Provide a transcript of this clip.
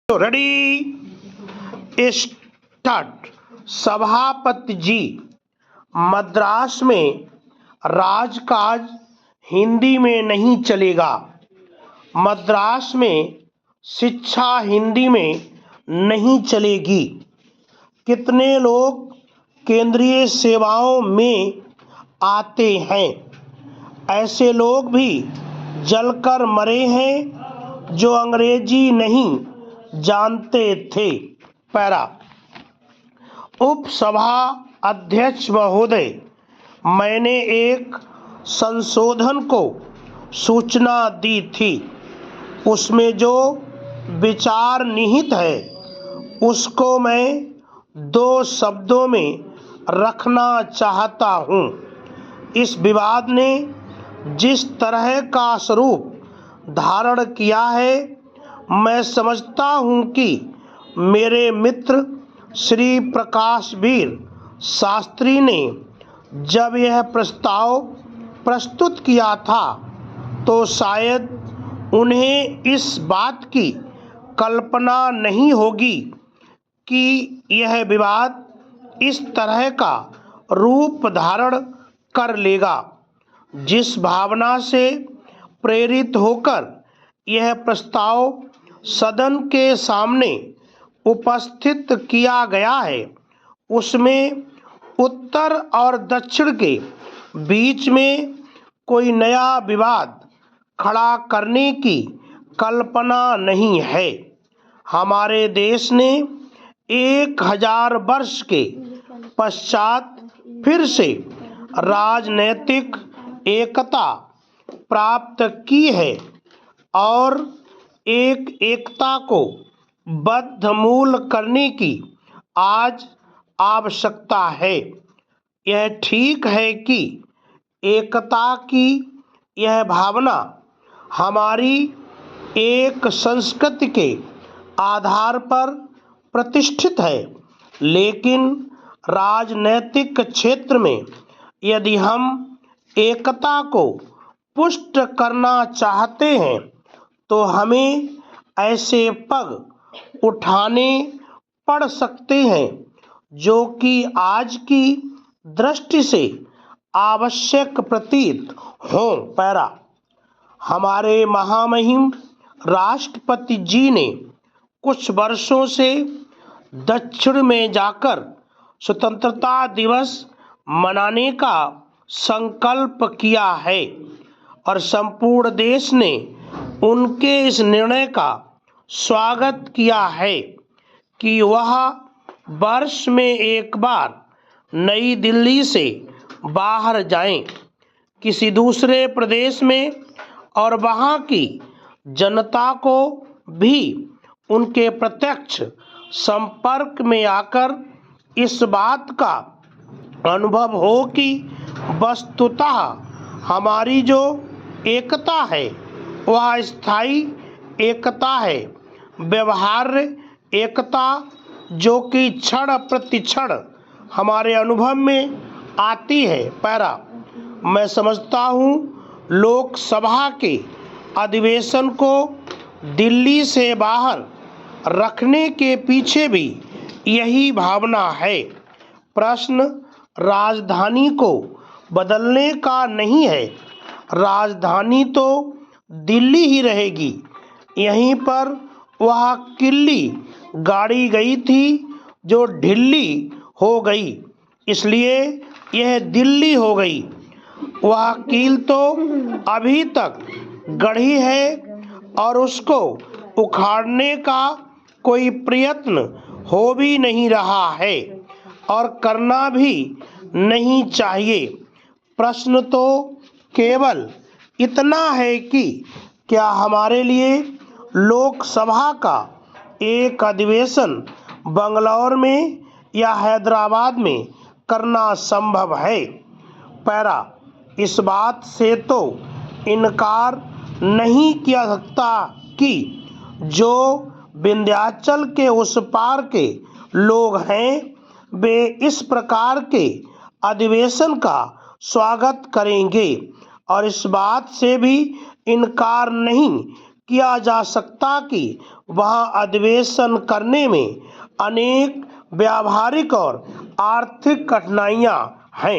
तो ready start. सभापति जी, मद्रास में राजकाज हिंदी में नहीं चलेगा। मद्रास में शिक्षा हिंदी में नहीं चलेगी। कितने लोग केंद्रीय सेवाओं में आते हैं, ऐसे लोग भी जलकर मरे हैं जो अंग्रेजी नहीं जानते थे। पैरा। उपसभा अध्यक्ष महोदय, मैंने एक संशोधन को सूचना दी थी। उसमें जो विचार निहित है उसको मैं 2 शब्दों में रखना चाहता हूँ। इस विवाद ने जिस तरह का स्वरूप धारण किया है, मैं समझता हूँ कि मेरे मित्र श्री प्रकाशवीर शास्त्री ने जब यह प्रस्ताव प्रस्तुत किया था तो शायद उन्हें इस बात की कल्पना नहीं होगी कि यह विवाद इस तरह का रूप धारण कर लेगा। जिस भावना से प्रेरित होकर यह प्रस्ताव सदन के सामने उपस्थित किया गया है, उसमें उत्तर और दक्षिण के बीच में कोई नया विवाद खड़ा करने की कल्पना नहीं है। हमारे देश ने 1000 वर्ष के पश्चात फिर से राजनैतिक एकता प्राप्त की है और एकता को बद्धमूल करने की आज आवश्यकता है। यह ठीक है कि एकता की यह भावना हमारी एक संस्कृति के आधार पर प्रतिष्ठित है, लेकिन राजनैतिक क्षेत्र में यदि हम एकता को पुष्ट करना चाहते हैं तो हमें ऐसे पग उठाने पड़ सकते हैं जो कि आज की दृष्टि से आवश्यक प्रतीत हों। पैरा। हमारे महामहिम राष्ट्रपति जी ने कुछ वर्षों से दक्षिण में जाकर स्वतंत्रता दिवस मनाने का संकल्प किया है और संपूर्ण देश ने उनके इस निर्णय का स्वागत किया है कि वह वर्ष में एक बार नई दिल्ली से बाहर जाएं, किसी दूसरे प्रदेश में, और वहां की जनता को भी उनके प्रत्यक्ष संपर्क में आकर इस बात का अनुभव हो कि वस्तुतः हमारी जो एकता है वह स्थायी एकता है, व्यवहार्य एकता जो कि क्षण प्रति क्षण हमारे अनुभव में आती है। पैरा। मैं समझता हूँ लोकसभा के अधिवेशन को दिल्ली से बाहर रखने के पीछे भी यही भावना है। प्रश्न राजधानी को बदलने का नहीं है, राजधानी तो दिल्ली ही रहेगी। यहीं पर वह किल्ली गाड़ी गई थी जो ढिल्ली हो गई, इसलिए यह दिल्ली हो गई। वह कील तो अभी तक गढ़ी है और उसको उखाड़ने का कोई प्रयत्न हो भी नहीं रहा है और करना भी नहीं चाहिए। प्रश्न तो केवल इतना है कि क्या हमारे लिए लोकसभा का एक अधिवेशन बंगलौर में या हैदराबाद में करना संभव है। पैरा। इस बात से तो इनकार नहीं किया सकता कि जो विंध्याचल के उस पार के लोग हैं वे इस प्रकार के अधिवेशन का स्वागत करेंगे, और इस बात से भी इनकार नहीं किया जा सकता कि वहाँ अधिवेशन करने में अनेक व्यावहारिक और आर्थिक कठिनाइयाँ हैं।